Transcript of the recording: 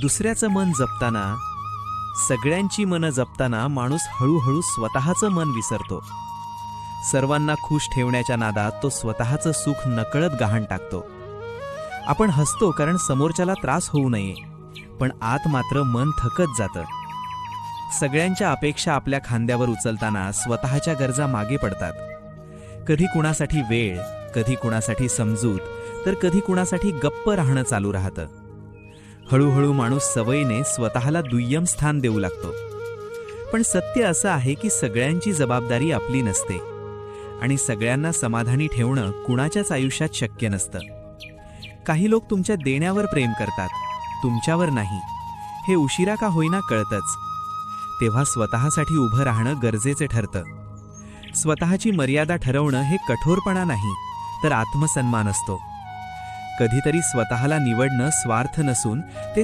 दुसऱ्याचं मन जपताना, सगळ्यांची मनं जपताना माणूस हळूहळू स्वतःचं मन विसरतो. सर्वांना खुश ठेवण्याच्या नादात तो स्वतःचं सुख नकळत गहाण टाकतो. आपण हसतो कारण समोरच्याला त्रास होऊ नये, पण आत मात्र मन थकत जातं. सगळ्यांच्या अपेक्षा आपल्या खांद्यावर उचलताना स्वतःच्या गरजा मागे पडतात. कधी कुणासाठी वेळ, कधी कुणासाठी समजूत, तर कधी कुणासाठी गप्प राहणं चालू राहतं. हळूहळू माणूस सवयीने स्वतःला दुय्यम स्थान देऊ लागतो. पण सत्य असं आहे की सगळ्यांची जबाबदारी आपली नसते आणि सगळ्यांना समाधानी ठेवणं कुणाच्याच आयुष्यात शक्य नसतं. काही लोक तुमच्या देण्यावर प्रेम करतात, तुमच्यावर नाही. हे उशिरा का होईना कळतंच. तेव्हा स्वतःसाठी उभं राहणं गरजेचे ठरतं. स्वतःची मर्यादा ठरवणं हे कठोरपणा नाही, तर आत्मसन्मान असतो. कधीतरी स्वतःला निवडणं स्वार्थ नसून ते